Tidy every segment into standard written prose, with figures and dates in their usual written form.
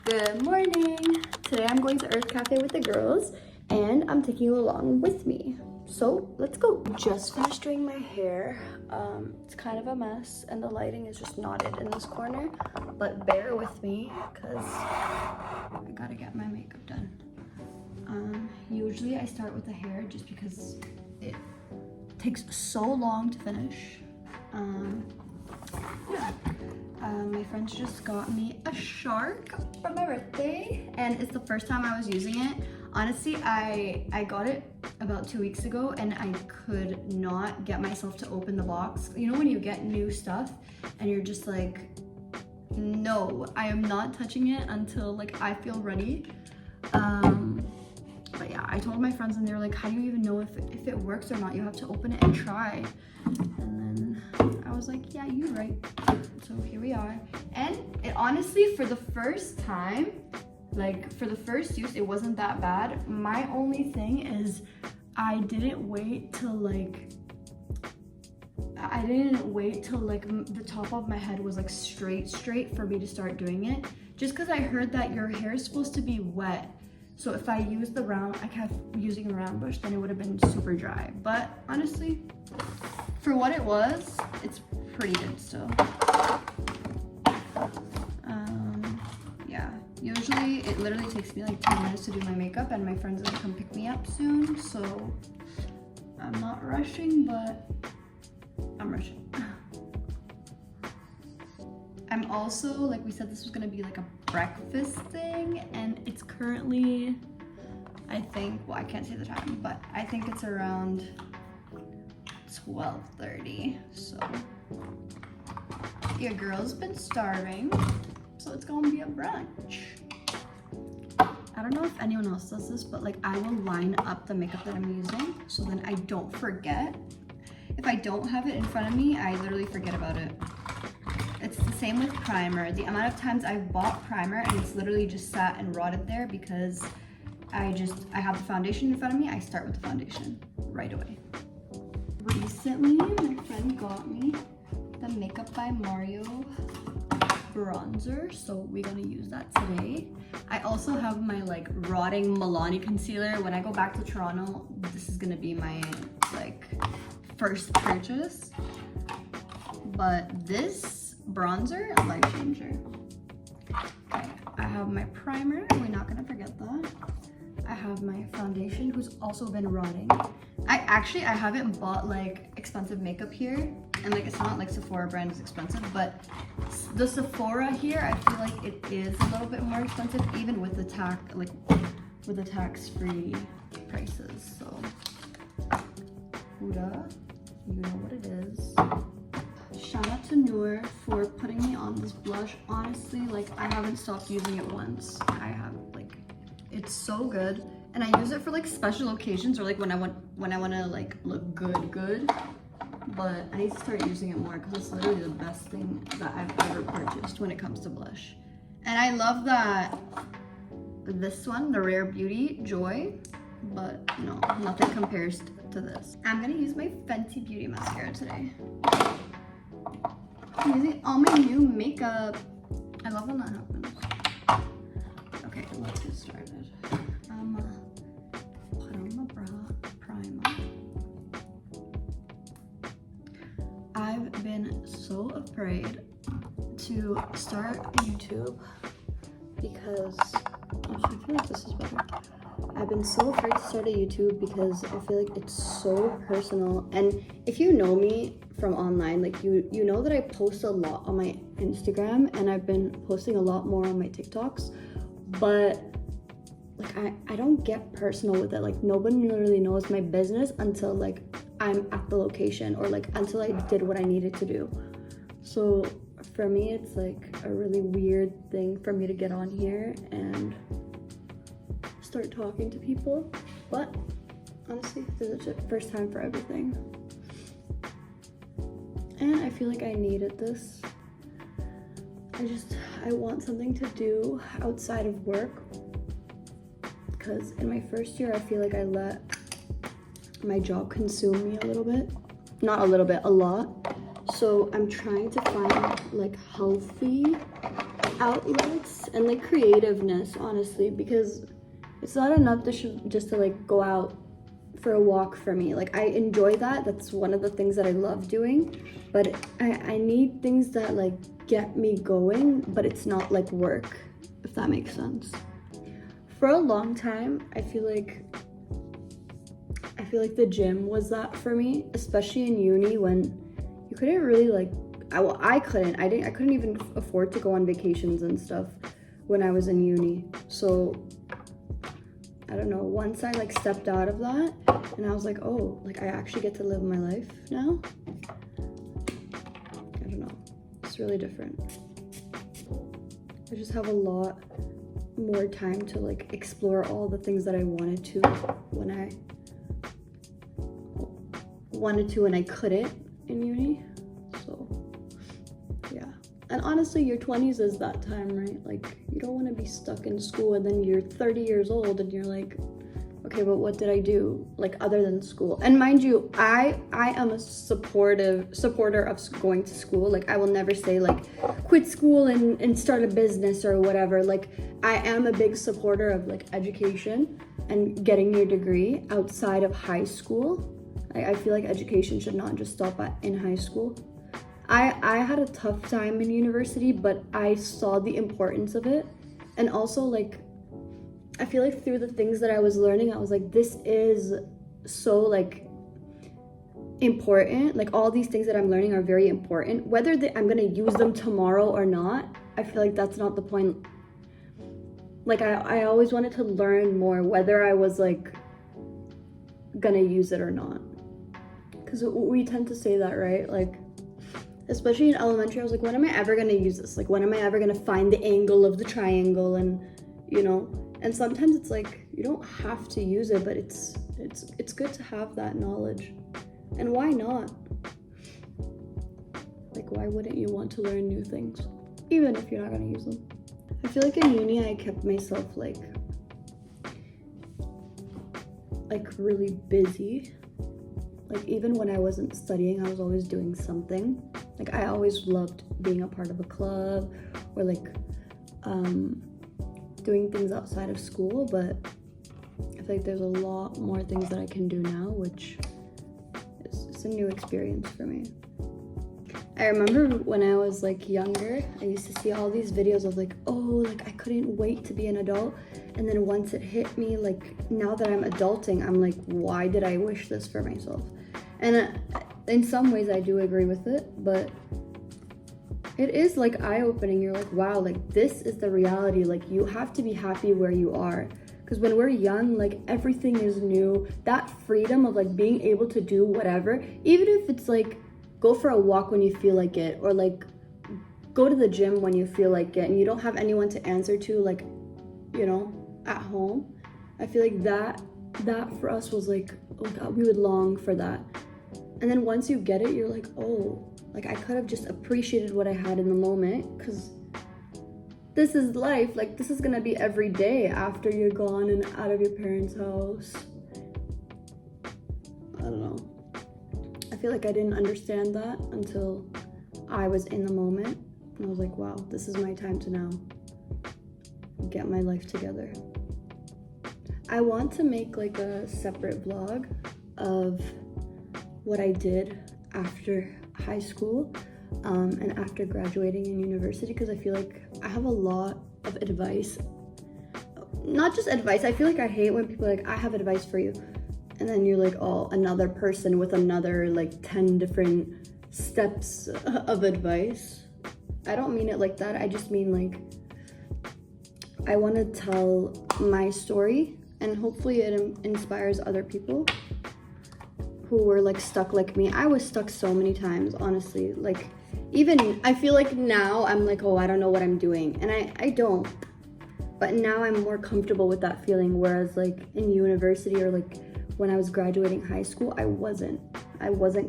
Good morning! Today I'm going to Earth Cafe with the girls and I'm taking you along with me. So let's go. Just finished doing my hair. It's kind of a mess and the lighting is just knotted in this corner, but bear with me because I gotta get my makeup done. Usually I start with the hair just because it takes so long to finish. My friends just got me a shark for my birthday and it's the first time I was using it. Honestly, I got it about 2 weeks ago and I could not get myself to open the box. You know when you get new stuff and you're just like, no, I am not touching it until like I feel ready. But yeah, I told my friends and they were like, how do you even know if it works or not? You have to open it and try. And then I was like, yeah, you're right. So here we are. And it honestly, for the first time, like for the first use, it wasn't that bad. My only thing is I didn't wait till like the top of my head was like straight for me to start doing it. Just because I heard that your hair is supposed to be wet. So if I used the round, I kept using a round brush, then it would have been super dry. But honestly, for what it was, it's pretty good still. Yeah, usually it literally takes me like 10 minutes to do my makeup and my friends are gonna come pick me up soon. So I'm not rushing, but I'm rushing. I'm also, like we said, this was gonna be like a breakfast thing and it's currently, I think, well, I can't say the time, but I think it's around 12:30. So your girl's been starving, so it's gonna be a brunch. I don't know if anyone else does this, but like I will line up the makeup that I'm using so then I don't forget. If I don't have it in front of me, I literally forget about it. It's the same with primer. The amount of times I've bought primer and it's literally just sat and rotted there because I have the foundation in front of me, I start with the foundation right away. Recently, my friend got me the Makeup by Mario bronzer, so we're gonna use that today. I also have my like rotting Milani concealer. When I go back to Toronto, this is gonna be my like first purchase. But this bronzer, life changer. Okay, I have my primer, we're not gonna forget that. I have my foundation, who's also been rotting. I haven't bought like expensive makeup here, and like it's not like Sephora brand is expensive, but the Sephora here, I feel like it is a little bit more expensive, even with the tax-free prices. So, Huda, you know what it is. Shout out to Noor for putting me on this blush. Honestly, like I haven't stopped using it once. It's so good, and I use it for like special occasions or like when I want to like look good. But I need to start using it more because it's literally the best thing that I've ever purchased when it comes to blush. And I love that this one, the Rare Beauty Joy, but no, nothing compares to this. I'm gonna use my Fenty Beauty mascara today. I'm using all my new makeup. I love when that happens. Okay, let's get started. Put on my primer. I've been so afraid to start YouTube because I feel like this is better. I've been so afraid to start a YouTube because I feel like it's so personal. And if you know me from online, like you know that I post a lot on my Instagram and I've been posting a lot more on my TikToks, but like I don't get personal with it. Like nobody literally knows my business until like I'm at the location or like until I did what I needed to do. So for me, it's like a really weird thing for me to get on here and start talking to people, but honestly, this is the first time for everything. And I feel like I needed this. I want something to do outside of work because in my first year, I feel like I let my job consume me a little bit. Not a little bit, a lot. So I'm trying to find like healthy outlets and like creativeness, honestly, because it's not enough just to like go out for a walk for me. Like I enjoy that. That's one of the things that I love doing, but I need things that like get me going, but it's not like work, if that makes sense. For a long time, I feel like the gym was that for me, especially in uni when you couldn't really like I couldn't even afford to go on vacations and stuff when I was in uni. So I don't know, once I like stepped out of that and I was like, oh, like I actually get to live my life now. I don't know, it's really different. I just have a lot more time to like explore all the things that I wanted to when I couldn't in uni. So yeah, and honestly your 20s is that time, right? Like you don't want to be stuck in school and then you're 30 years old and you're like, okay, but what did I do like other than school? And mind you, I am a supporter of going to school. Like I will never say like quit school and start a business or whatever. Like I am a big supporter of like education and getting your degree outside of high school. I feel like education should not just stop in high school. I had a tough time in university, but I saw the importance of it. And also like I feel like through the things that I was learning, I was like, this is so like important. Like all these things that I'm learning are very important. Whether I'm gonna use them tomorrow or not, I feel like that's not the point. Like I always wanted to learn more, whether I was like gonna use it or not. Because we tend to say that, right? Like, especially in elementary, I was like, when am I ever gonna use this? Like, when am I ever gonna find the angle of the triangle? And, you know, and sometimes it's like, you don't have to use it, but it's good to have that knowledge. And why not? Like, why wouldn't you want to learn new things, even if you're not gonna use them? I feel like in uni, I kept myself like really busy. Like even when I wasn't studying, I was always doing something. Like I always loved being a part of a club or like doing things outside of school, but I feel like there's a lot more things that I can do now, which is a new experience for me. I remember when I was like younger, I used to see all these videos of like, oh, like I couldn't wait to be an adult. And then once it hit me, like now that I'm adulting, I'm like, why did I wish this for myself? And in some ways I do agree with it, but it is like eye-opening. You're like, wow, like this is the reality. Like you have to be happy where you are. Because when we're young, like everything is new. That freedom of like being able to do whatever, even if it's like go for a walk when you feel like it, or like go to the gym when you feel like it and you don't have anyone to answer to, like, you know, at home. I feel like that for us was like, oh God, we would long for that. And then once you get it, you're like, oh, like I could have just appreciated what I had in the moment, because this is life. Like this is gonna be every day after you're gone and out of your parents' house. I don't know. I feel like I didn't understand that until I was in the moment. And I was like, wow, this is my time to now get my life together. I want to make like a separate vlog of what I did after high school and after graduating in university, because I feel like I have a lot of advice. Not just advice, I feel like I hate when people are like, I have advice for you. And then you're like, oh, another person with another like 10 different steps of advice. I don't mean it like that. I just mean like, I want to tell my story and hopefully it inspires other people who were like stuck like me. I was stuck so many times, honestly. Like even I feel like now I'm like, oh, I don't know what I'm doing. And I don't. But now I'm more comfortable with that feeling. Whereas like in university or like when I was graduating high school, I wasn't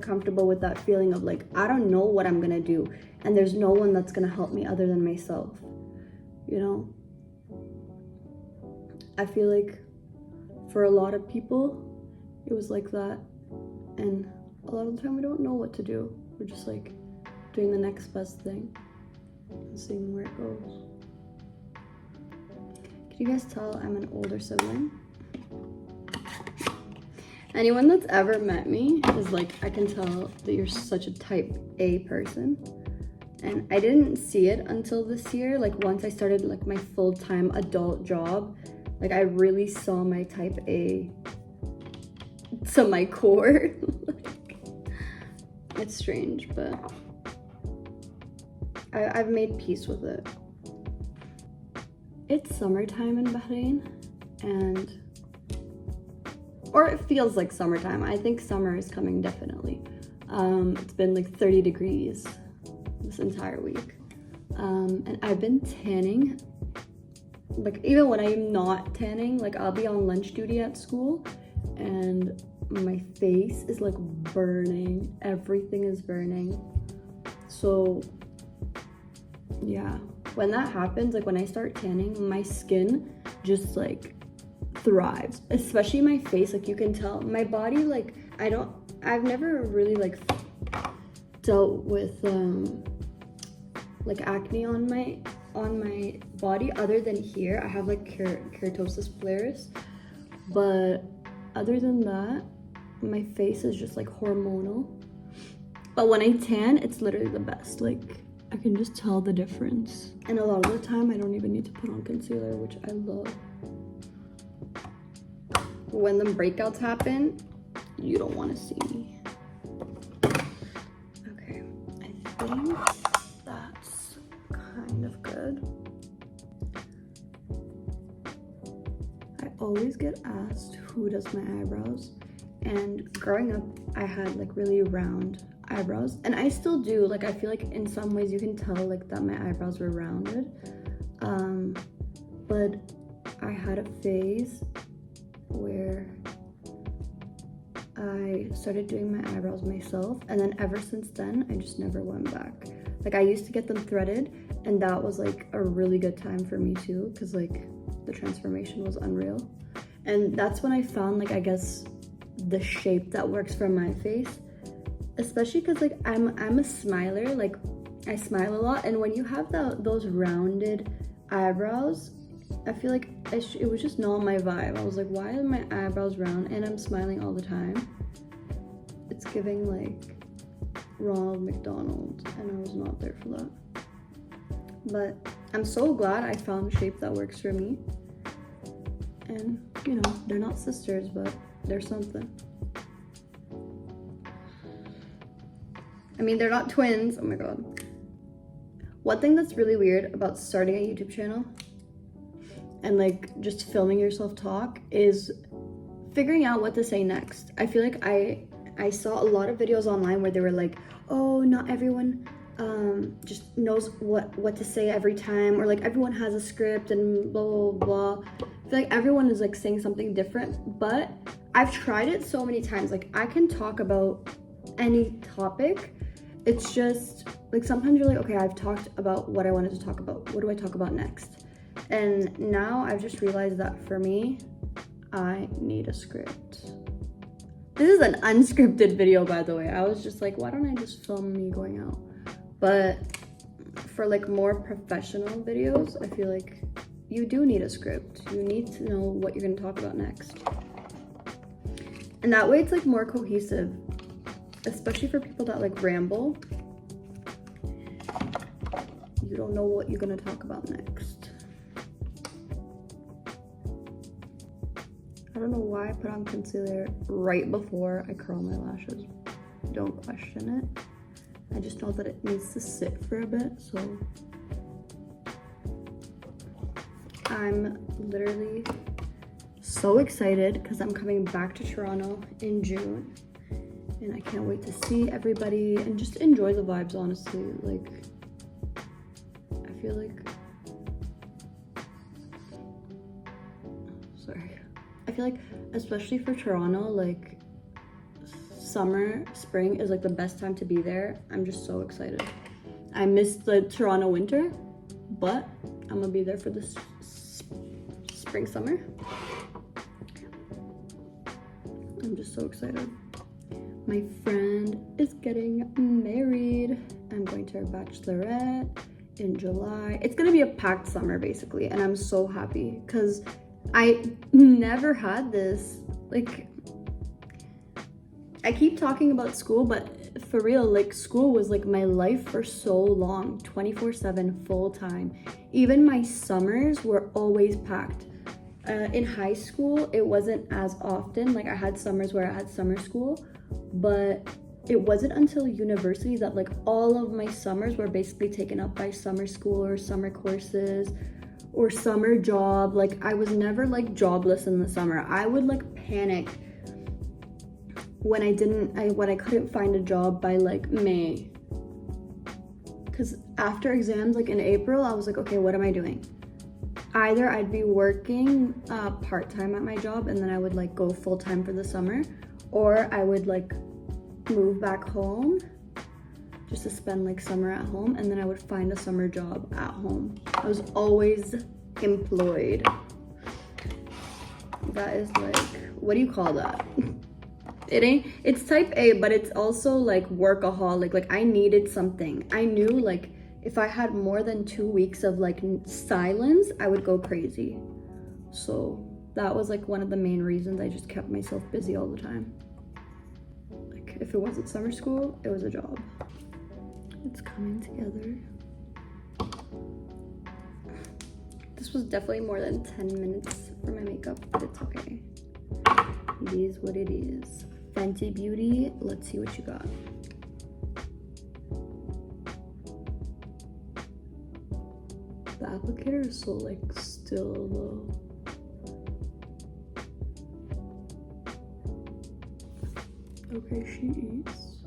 comfortable with that feeling of like, I don't know what I'm gonna do. And there's no one that's gonna help me other than myself, you know? I feel like for a lot of people, it was like that. And a lot of the time we don't know what to do. We're just like doing the next best thing and seeing where it goes. Can you guys tell I'm an older sibling? Anyone that's ever met me is like, I can tell that you're such a type A person. And I didn't see it until this year. Like once I started like my full-time adult job, like I really saw my type A to my core. Like, it's strange, but I've made peace with it. It's summertime in Bahrain, or it feels like summertime. I think summer is coming definitely. It's been like 30 degrees this entire week. And I've been tanning. Like even when I'm not tanning, like I'll be on lunch duty at school and my face is like burning. Everything is burning. So yeah, when that happens, like when I start tanning, my skin just like thrives, especially my face. Like you can tell my body, like I've never really like dealt with like acne on my body other than here. I have like keratosis flares, but other than that, my face is just like hormonal. But when I tan, it's literally the best. Like I can just tell the difference. And a lot of the time I don't even need to put on concealer, which I love. When the breakouts happen, you don't want to see me. Okay, I think that's kind of good. I always get asked who does my eyebrows, and growing up I had like really round eyebrows, and I still do. Like I feel like in some ways you can tell like that my eyebrows were rounded, but I had a phase where I started doing my eyebrows myself, and then ever since then I just never went back. Like I used to get them threaded, and that was like a really good time for me too, because like the transformation was unreal. And that's when I found like, I guess, the shape that works for my face, especially because like I'm a smiler. Like I smile a lot, and when you have those rounded eyebrows, I feel like it was just not my vibe. I was like, why are my eyebrows round and I'm smiling all the time? It's giving like Ronald McDonald, and I was not there for that. But I'm so glad I found a shape that works for me. And you know, they're not sisters, but they're something. I mean, they're not twins. Oh my god. One thing that's really weird about starting a YouTube channel and like just filming yourself talk is figuring out what to say next. I feel like I saw a lot of videos online where they were like, oh, not everyone just knows what to say every time, or like everyone has a script and blah blah blah. I feel like everyone is like saying something different, but I've tried it so many times. Like I can talk about any topic. It's just like sometimes you're like, okay, I've talked about what I wanted to talk about. What do I talk about next? And now I've just realized that for me, I need a script. This is an unscripted video, by the way. I was just like, why don't I just film me going out? But for like more professional videos, I feel like you do need a script. You need to know what you're gonna talk about next. And that way it's like more cohesive, especially for people that like ramble. You don't know what you're gonna talk about next. I don't know why I put on concealer right before I curl my lashes. Don't question it. I just know that it needs to sit for a bit, so I'm literally so excited because I'm coming back to Toronto in June, and I can't wait to see everybody and just enjoy the vibes, honestly. Like, I feel like, I feel like especially for Toronto, like summer, spring is like the best time to be there. I'm just so excited. I missed the Toronto winter, but I'm gonna be there for this spring, summer. I'm just so excited. My friend is getting married. I'm going to her bachelorette in July. It's gonna be a packed summer basically, and I'm so happy because I never had this. Like, I keep talking about school, but for real, like school was like my life for so long, 24/7 full time. Even my summers were always packed. In high school, it wasn't as often. Like I had summers where I had summer school, but it wasn't until university that like all of my summers were basically taken up by summer school or summer courses or summer job. Like I was never like jobless in the summer. I would like panic when I couldn't find a job by like May. Cause after exams, like in April, I was like, okay, what am I doing? Either I'd be working part-time at my job and then I would like go full-time for the summer, or I would like move back home just to spend like summer at home, and then I would find a summer job at home. I was always employed. That is like, what do you call that? It's type A, but it's also like workaholic. Like I needed something. I knew like if I had more than 2 weeks of like silence, I would go crazy. So that was like one of the main reasons I just kept myself busy all the time. Like if it wasn't summer school, it was a job. It's coming together. This was definitely more than 10 minutes for my makeup, but it's okay. It is what it is. Fenty Beauty, let's see what you got. The applicator is so like still low. Okay, she eats.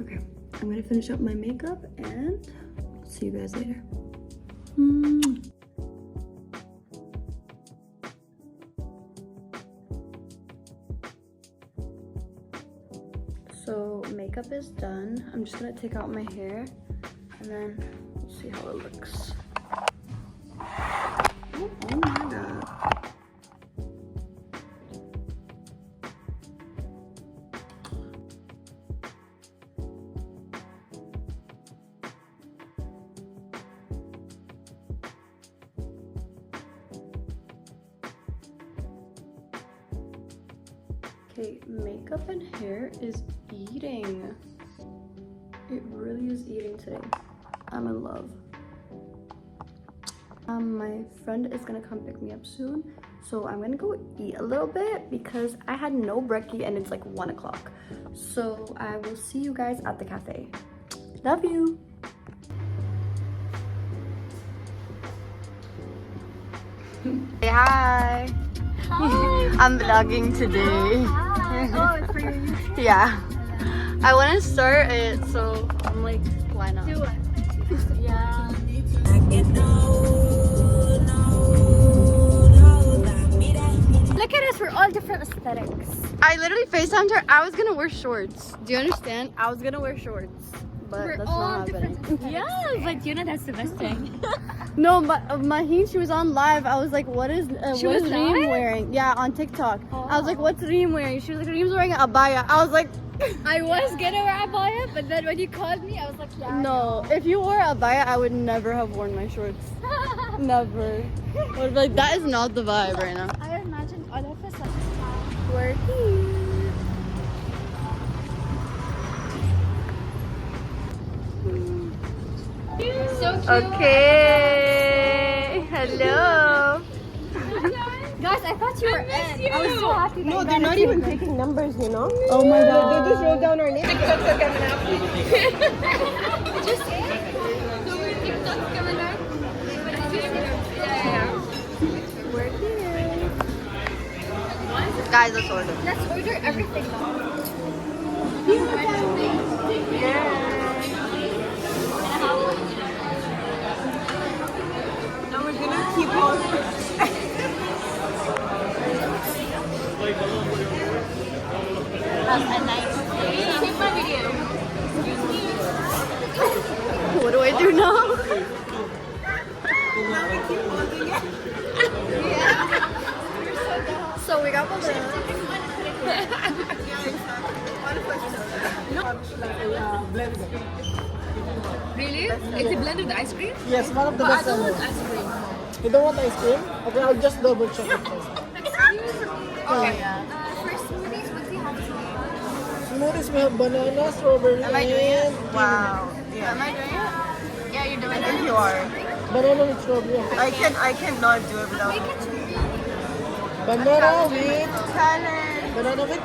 Okay, I'm gonna finish up my makeup and see you guys later. So makeup is done. I'm just gonna take out my hair and then we'll see how it looks. Oh my god. Okay, makeup and hair is eating. It really is eating today. I'm in love. My friend is gonna come pick me up soon, so I'm gonna go eat a little bit because I had no brekkie and it's like 1 o'clock. So I will see you guys at the cafe. Love you. Say hi. Hi. I'm vlogging today. Oh, it's for your YouTube? Yeah. I want to start it, so I'm like, why not? Do it. Yeah. Look at us, we're all different aesthetics. I literally FaceTimed her. I was gonna wear shorts. Do you understand? I was gonna wear shorts, but We're that's all not happening. Yeah, but you know that's the best thing. No, but Maheen, she was on live. I was like, what is Reem live? wearing? Yeah, on TikTok. Oh. I was like, what's Reem wearing? She was like, Reem's wearing an abaya. I was like, I was gonna wear a abaya, but then when you called me, I was like, yeah. no. If you wore a abaya, I would never have worn my shorts. Never. I would be like, that is not the vibe right now. I imagine all of us like, We're here. so cute. Okay. Hello. Guys, I thought you were in. I was so happy. No, they're not even taking numbers, you know? Oh my god. They just wrote down our name. TikToks are coming up. Just so we're TikTok coming out. Yeah. We're here. Guys, let's order. Let's order everything now. Now we're gonna keep on. That's a nice day. Take my video. What do I do now? So we got balloons. Is it blended with ice cream? Yes, one of the But I best don't want sellers. ice cream. You don't want ice cream? Okay, I'll just double check it first. Okay. For smoothies, what do you have today? Smoothies, we have banana, strawberry, Am I doing it? and Wow. Yeah. Am I doing it? Yeah, you're doing I think it. you are. banana with strawberry. Okay. I cannot do it without Banana with talent. banana with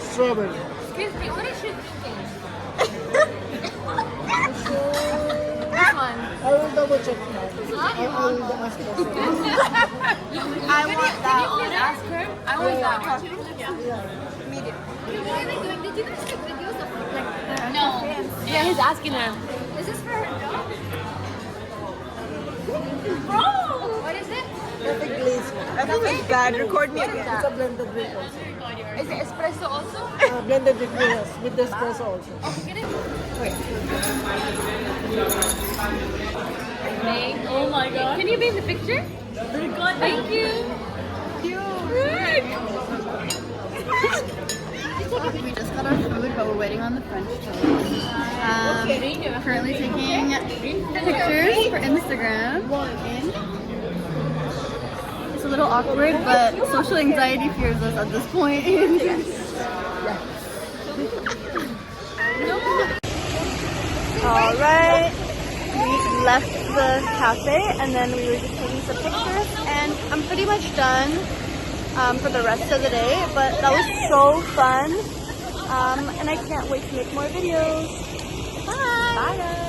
strawberry. Excuse me, what is she thinking? This one. I will double check now. I will ask her. I want that. Can you ask her? I want that one. Medium. Did you guys take videos of like no. Yeah, he's asking her. Is this for her dog? Bro! What is it? Perfect glaze. I think it's bad. Record me again. It's a blended drink also. Is it espresso also? Blended drink, yes, with the espresso also. Get it? Oh my god. Can you be in the picture? Thank you. We just got our food, but we're waiting on the French toast. Currently taking pictures for Instagram. It's a little awkward, but social anxiety fears us at this point. Alright, we left the cafe and then we were just taking some pictures, and I'm pretty much done for the rest of the day, but that was so fun, and I can't wait to make more videos. Bye! Bye guys!